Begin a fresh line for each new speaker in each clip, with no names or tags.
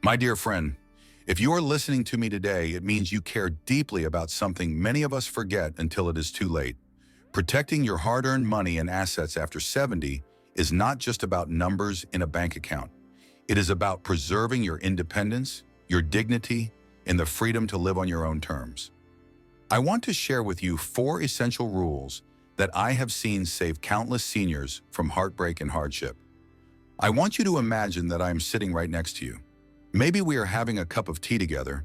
My dear friend, if you are listening to me today, it means you care deeply about something many of us forget until it is too late. Protecting your hard-earned money and assets after 70 is not just about numbers in a bank account. It is about preserving your independence, your dignity, and the freedom to live on your own terms. I want to share with you 4 essential rules that I have seen save countless seniors from heartbreak and hardship. I want you to imagine that I am sitting right next to you. Maybe we are having a cup of tea together.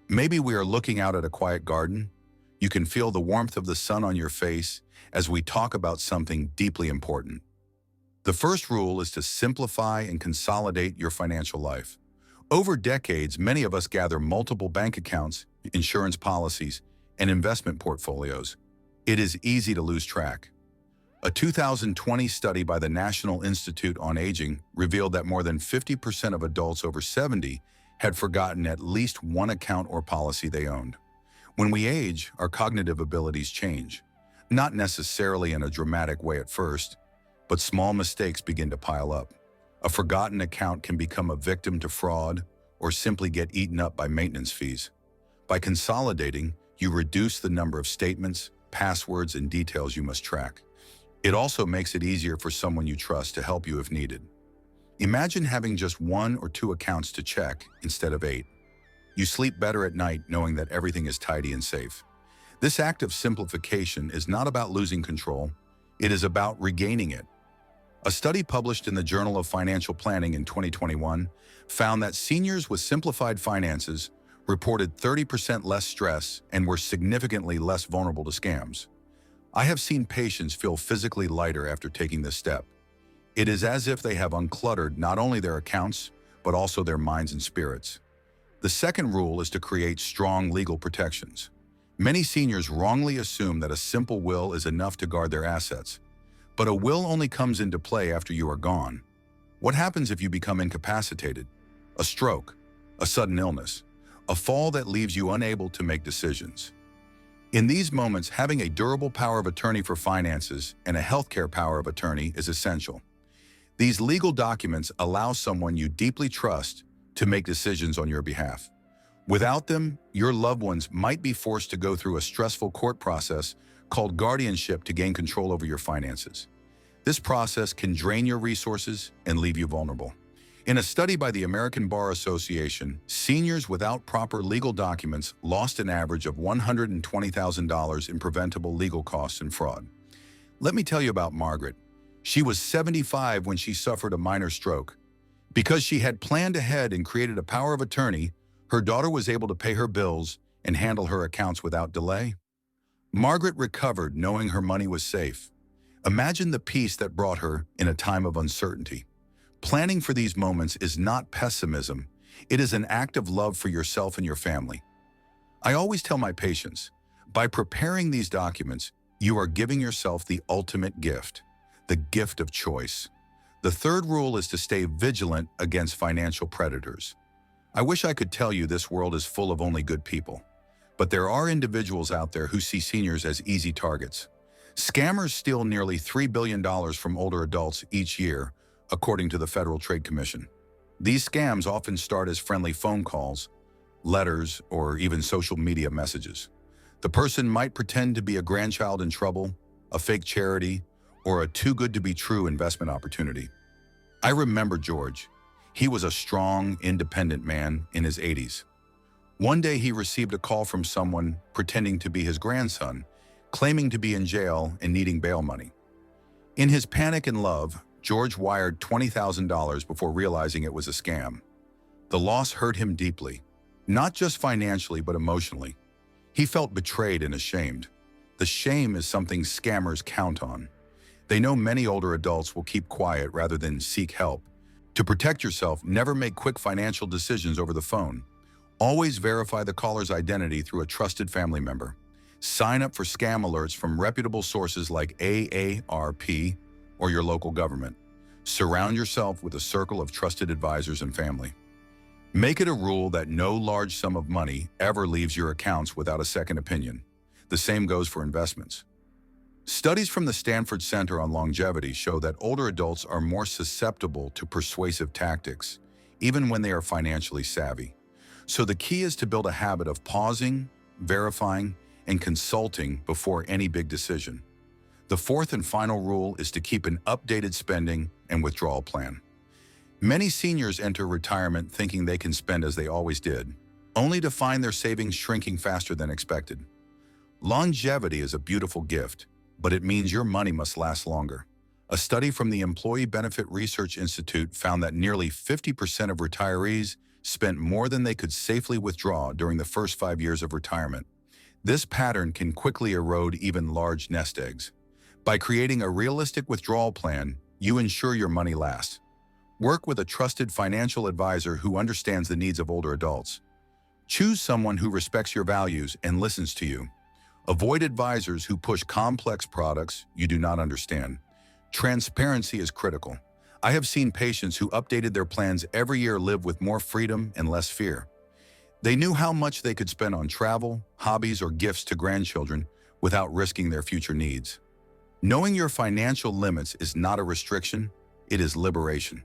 Maybe we are looking out at a quiet garden. You can feel the warmth of the sun on your face as we talk about something deeply important. The first rule is to simplify and consolidate your financial life. Over decades, many of us gather multiple bank accounts, insurance policies, and investment portfolios. It is easy to lose track. A 2020 study by the National Institute on Aging revealed that more than 50% of adults over 70 had forgotten at least one account or policy they owned. When we age, our cognitive abilities change. Not necessarily in a dramatic way at first, but small mistakes begin to pile up. A forgotten account can become a victim to fraud or simply get eaten up by maintenance fees. By consolidating, you reduce the number of statements, passwords, and details you must track. It also makes it easier for someone you trust to help you if needed. Imagine having just 1 or 2 accounts to check instead of 8. You sleep better at night knowing that everything is tidy and safe. This act of simplification is not about losing control, it is about regaining it. A study published in the Journal of Financial Planning in 2021 found that seniors with simplified finances reported 30% less stress and were significantly less vulnerable to scams. I have seen patients feel physically lighter after taking this step. It is as if they have uncluttered not only their accounts, but also their minds and spirits. The second rule is to create strong legal protections. Many seniors wrongly assume that a simple will is enough to guard their assets. But a will only comes into play after you are gone. What happens if you become incapacitated? A stroke, a sudden illness, a fall that leaves you unable to make decisions. In these moments, having a durable power of attorney for finances and a healthcare power of attorney is essential. These legal documents allow someone you deeply trust to make decisions on your behalf. Without them, your loved ones might be forced to go through a stressful court process called guardianship to gain control over your finances. This process can drain your resources and leave you vulnerable. In a study by the American Bar Association, seniors without proper legal documents lost an average of $120,000 in preventable legal costs and fraud. Let me tell you about Margaret. She was 75 when she suffered a minor stroke. Because she had planned ahead and created a power of attorney, her daughter was able to pay her bills and handle her accounts without delay. Margaret recovered knowing her money was safe. Imagine the peace that brought her in a time of uncertainty. Planning for these moments is not pessimism. It is an act of love for yourself and your family. I always tell my patients, by preparing these documents, you are giving yourself the ultimate gift, the gift of choice. The third rule is to stay vigilant against financial predators. I wish I could tell you this world is full of only good people, but there are individuals out there who see seniors as easy targets. Scammers steal nearly $3 billion from older adults each year, according to the Federal Trade Commission. These scams often start as friendly phone calls, letters, or even social media messages. The person might pretend to be a grandchild in trouble, a fake charity, or a too-good-to-be-true investment opportunity. I remember George. He was a strong, independent man in his 80s. One day he received a call from someone pretending to be his grandson, claiming to be in jail and needing bail money. In his panic and love, George wired $20,000 before realizing it was a scam. The loss hurt him deeply, not just financially but emotionally. He felt betrayed and ashamed. The shame is something scammers count on. They know many older adults will keep quiet rather than seek help. To protect yourself, never make quick financial decisions over the phone. Always verify the caller's identity through a trusted family member. Sign up for scam alerts from reputable sources like AARP or your local government. Surround yourself with a circle of trusted advisors and family. Make it a rule that no large sum of money ever leaves your accounts without a second opinion. The same goes for investments. Studies from the Stanford Center on Longevity show that older adults are more susceptible to persuasive tactics, even when they are financially savvy. So the key is to build a habit of pausing, verifying, and consulting before any big decision. The fourth and final rule is to keep an updated spending and withdrawal plan. Many seniors enter retirement thinking they can spend as they always did, only to find their savings shrinking faster than expected. Longevity is a beautiful gift, but it means your money must last longer. A study from the Employee Benefit Research Institute found that nearly 50% of retirees spent more than they could safely withdraw during the first 5 years of retirement. This pattern can quickly erode even large nest eggs. By creating a realistic withdrawal plan, you ensure your money lasts. Work with a trusted financial advisor who understands the needs of older adults. Choose someone who respects your values and listens to you. Avoid advisors who push complex products you do not understand. Transparency is critical. I have seen patients who updated their plans every year live with more freedom and less fear. They knew how much they could spend on travel, hobbies, or gifts to grandchildren without risking their future needs. Knowing your financial limits is not a restriction, it is liberation.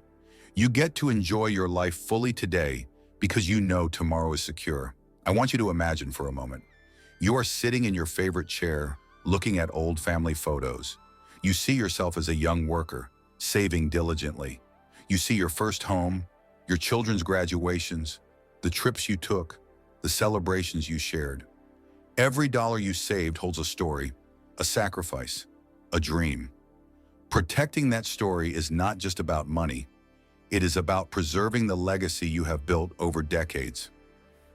You get to enjoy your life fully today because you know tomorrow is secure. I want you to imagine for a moment. You are sitting in your favorite chair, looking at old family photos. You see yourself as a young worker, saving diligently. You see your first home, your children's graduations, the trips you took, the celebrations you shared. Every dollar you saved holds a story, a sacrifice, a dream. Protecting that story is not just about money. It is about preserving the legacy you have built over decades.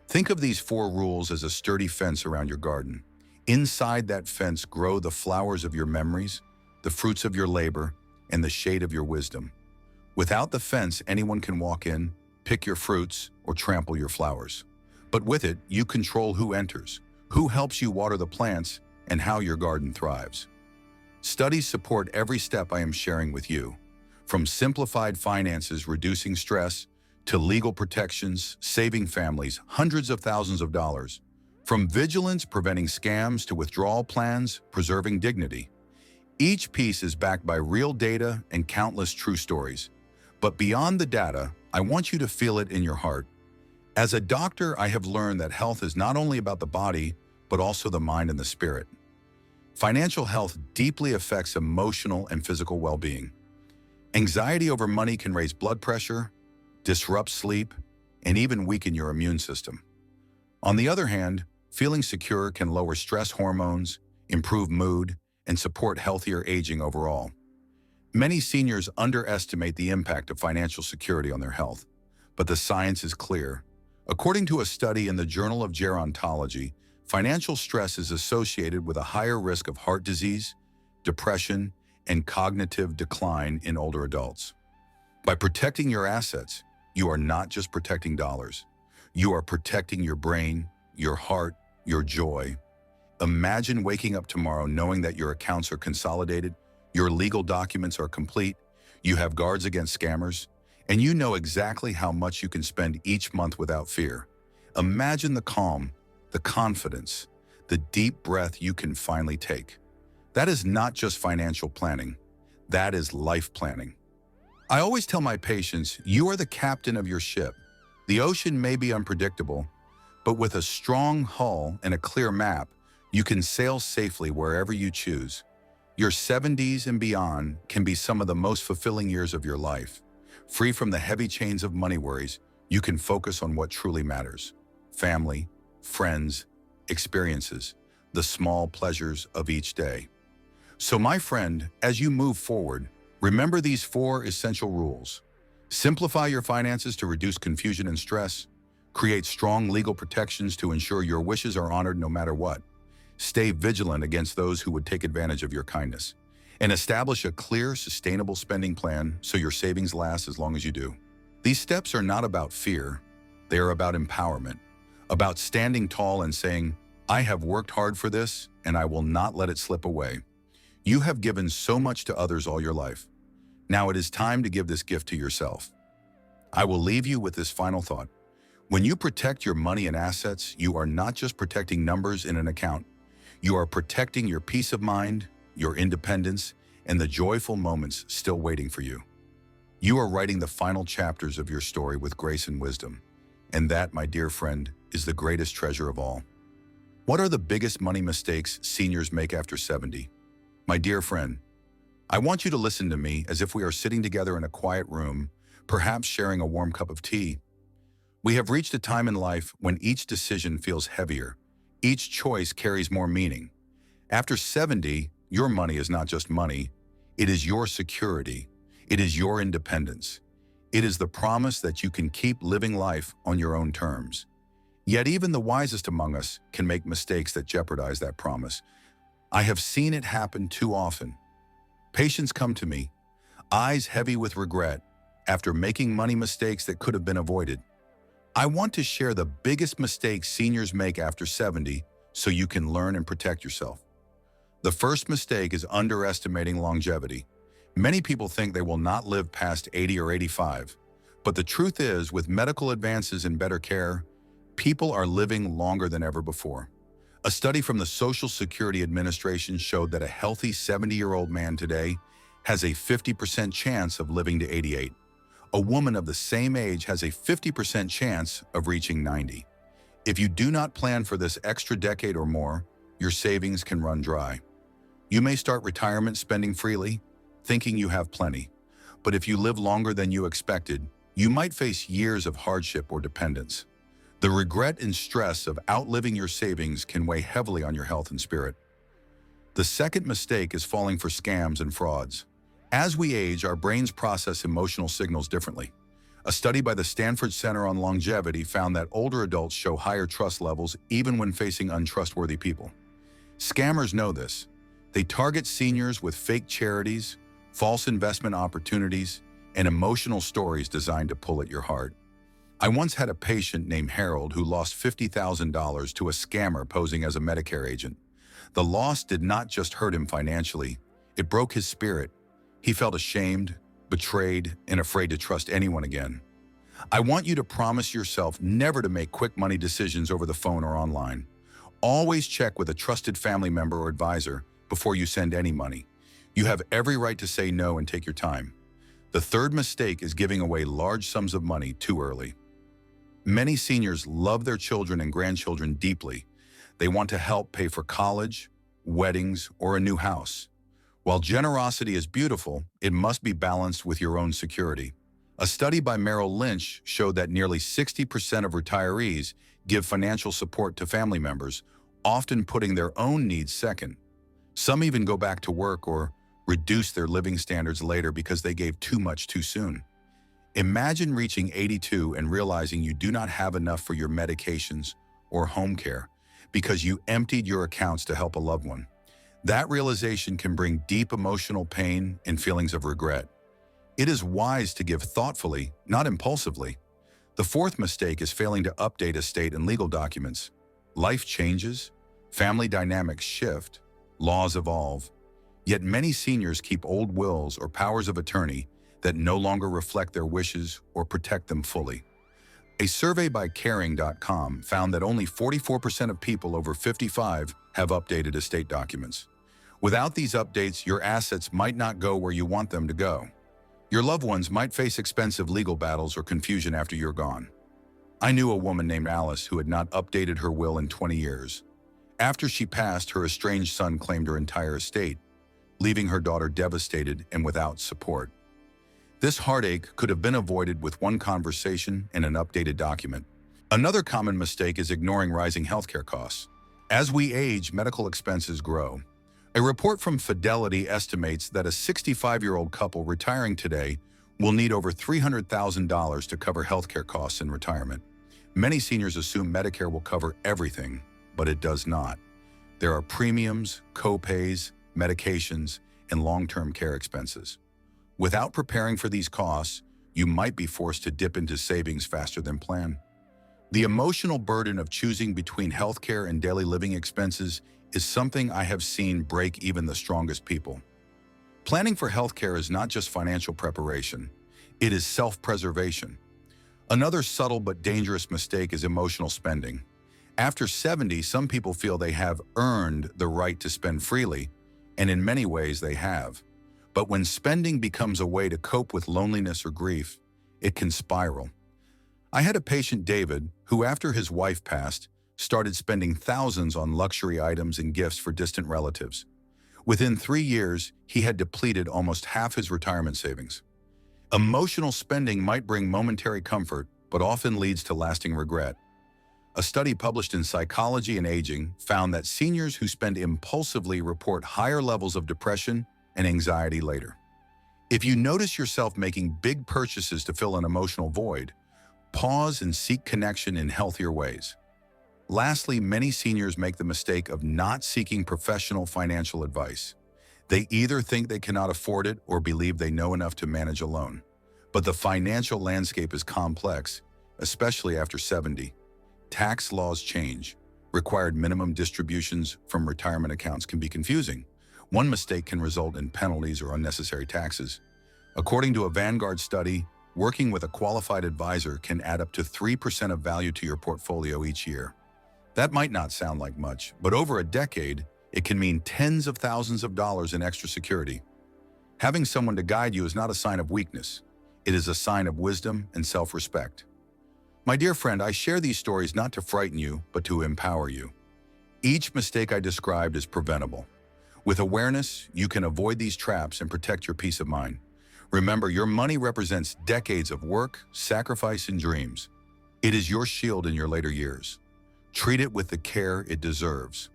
Think of these 4 rules as a sturdy fence around your garden. Inside that fence grow the flowers of your memories, the fruits of your labor, and the shade of your wisdom. Without the fence, anyone can walk in, pick your fruits, or trample your flowers. But with it, you control who enters, who helps you water the plants, and how your garden thrives. Studies support every step I am sharing with you, from simplified finances reducing stress to legal protections saving families hundreds of thousands of dollars, from vigilance preventing scams to withdrawal plans preserving dignity. Each piece is backed by real data and countless true stories. But beyond the data, I want you to feel it in your heart. As a doctor, I have learned that health is not only about the body, but also the mind and the spirit. Financial health deeply affects emotional and physical well-being. Anxiety over money can raise blood pressure, disrupt sleep, and even weaken your immune system. On the other hand, feeling secure can lower stress hormones, improve mood, and support healthier aging overall. Many seniors underestimate the impact of financial security on their health, but the science is clear. According to a study in the Journal of Gerontology, financial stress is associated with a higher risk of heart disease, depression, and cognitive decline in older adults. By protecting your assets, you are not just protecting dollars. You are protecting your brain, your heart, your joy. Imagine waking up tomorrow knowing that your accounts are consolidated, your legal documents are complete, you have guards against scammers, and you know exactly how much you can spend each month without fear. Imagine the calm, the confidence, the deep breath you can finally take. That is not just financial planning. That is life planning. I always tell my patients, you are the captain of your ship. The ocean may be unpredictable, but with a strong hull and a clear map, you can sail safely wherever you choose. Your 70s and beyond can be some of the most fulfilling years of your life. Free from the heavy chains of money worries, you can focus on what truly matters: family, friends, experiences, the small pleasures of each day. So my friend, as you move forward, remember these 4 essential rules. Simplify your finances to reduce confusion and stress. Create strong legal protections to ensure your wishes are honored no matter what. Stay vigilant against those who would take advantage of your kindness. And establish a clear, sustainable spending plan so your savings last as long as you do. These steps are not about fear. They are about empowerment, about standing tall and saying, I have worked hard for this and I will not let it slip away. You have given so much to others all your life. Now it is time to give this gift to yourself. I will leave you with this final thought. When you protect your money and assets, you are not just protecting numbers in an account. You are protecting your peace of mind, your independence, and the joyful moments still waiting for you. You are writing the final chapters of your story with grace and wisdom. And that, my dear friend, is the greatest treasure of all. What are the biggest money mistakes seniors make after 70? My dear friend, I want you to listen to me as if we are sitting together in a quiet room, perhaps sharing a warm cup of tea. We have reached a time in life when each decision feels heavier. Each choice carries more meaning. After 70, your money is not just money. It is your security. It is your independence. It is the promise that you can keep living life on your own terms. Yet even the wisest among us can make mistakes that jeopardize that promise. I have seen it happen too often. Patients come to me, eyes heavy with regret, after making money mistakes that could have been avoided. I want to share the biggest mistakes seniors make after 70 so you can learn and protect yourself. The first mistake is underestimating longevity. Many people think they will not live past 80 or 85. But the truth is, with medical advances and better care, people are living longer than ever before. A study from the Social Security Administration showed that a healthy 70-year-old man today has a 50% chance of living to 88. A woman of the same age has a 50% chance of reaching 90. If you do not plan for this extra decade or more, your savings can run dry. You may start retirement spending freely, thinking you have plenty. But if you live longer than you expected, you might face years of hardship or dependence. The regret and stress of outliving your savings can weigh heavily on your health and spirit. The second mistake is falling for scams and frauds. As we age, our brains process emotional signals differently. A study by the Stanford Center on Longevity found that older adults show higher trust levels even when facing untrustworthy people. Scammers know this. They target seniors with fake charities, false investment opportunities, and emotional stories designed to pull at your heart. I once had a patient named Harold who lost $50,000 to a scammer posing as a Medicare agent. The loss did not just hurt him financially, it broke his spirit. He felt ashamed, betrayed, and afraid to trust anyone again. I want you to promise yourself never to make quick money decisions over the phone or online. Always check with a trusted family member or advisor before you send any money. You have every right to say no and take your time. The third mistake is giving away large sums of money too early. Many seniors love their children and grandchildren deeply. They want to help pay for college, weddings, or a new house. While generosity is beautiful, it must be balanced with your own security. A study by Merrill Lynch showed that nearly 60% of retirees give financial support to family members, often putting their own needs second. Some even go back to work or reduce their living standards later because they gave too much too soon. Imagine reaching 82 and realizing you do not have enough for your medications or home care because you emptied your accounts to help a loved one. That realization can bring deep emotional pain and feelings of regret. It is wise to give thoughtfully, not impulsively. The fourth mistake is failing to update estate and legal documents. Life changes, family dynamics shift, laws evolve. Yet many seniors keep old wills or powers of attorney that no longer reflect their wishes or protect them fully. A survey by Caring.com found that only 44% of people over 55 have updated estate documents. Without these updates, your assets might not go where you want them to go. Your loved ones might face expensive legal battles or confusion after you're gone. I knew a woman named Alice who had not updated her will in 20 years. After she passed, her estranged son claimed her entire estate, leaving her daughter devastated and without support. This heartache could have been avoided with one conversation and an updated document. Another common mistake is ignoring rising healthcare costs. As we age, medical expenses grow. A report from Fidelity estimates that a 65-year-old couple retiring today will need over $300,000 to cover healthcare costs in retirement. Many seniors assume Medicare will cover everything, but it does not. There are premiums, co-pays, medications, and long-term care expenses. Without preparing for these costs, you might be forced to dip into savings faster than planned. The emotional burden of choosing between healthcare and daily living expenses is something I have seen break even the strongest people. Planning for healthcare is not just financial preparation, it is self-preservation. Another subtle but dangerous mistake is emotional spending. After 70, some people feel they have earned the right to spend freely, and in many ways they have. But when spending becomes a way to cope with loneliness or grief, it can spiral. I had a patient, David, who after his wife passed, started spending thousands on luxury items and gifts for distant relatives. Within 3 years, he had depleted almost half his retirement savings. Emotional spending might bring momentary comfort, but often leads to lasting regret. A study published in Psychology and Aging found that seniors who spend impulsively report higher levels of depression and anxiety later. If you notice yourself making big purchases to fill an emotional void, pause and seek connection in healthier ways. Lastly, many seniors make the mistake of not seeking professional financial advice. They either think they cannot afford it or believe they know enough to manage alone. But the financial landscape is complex, especially after 70. Tax laws change. Required minimum distributions from retirement accounts can be confusing. One mistake can result in penalties or unnecessary taxes. According to a Vanguard study, working with a qualified advisor can add up to 3% of value to your portfolio each year. That might not sound like much, but over a decade, it can mean tens of thousands of dollars in extra security. Having someone to guide you is not a sign of weakness. It is a sign of wisdom and self-respect. My dear friend, I share these stories not to frighten you, but to empower you. Each mistake I described is preventable. With awareness, you can avoid these traps and protect your peace of mind. Remember, your money represents decades of work, sacrifice, and dreams. It is your shield in your later years. Treat it with the care it deserves.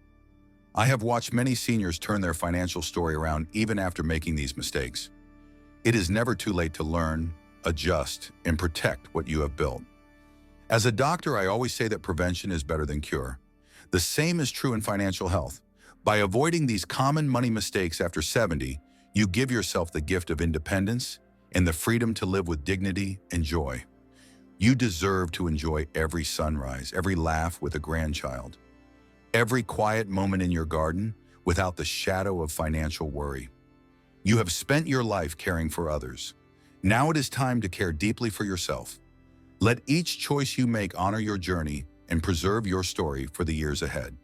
I have watched many seniors turn their financial story around even after making these mistakes. It is never too late to learn, adjust, and protect what you have built. As a doctor, I always say that prevention is better than cure. The same is true in financial health. By avoiding these common money mistakes after 70, you give yourself the gift of independence and the freedom to live with dignity and joy. You deserve to enjoy every sunrise, every laugh with a grandchild, every quiet moment in your garden without the shadow of financial worry. You have spent your life caring for others. Now it is time to care deeply for yourself. Let each choice you make honor your journey and preserve your story for the years ahead.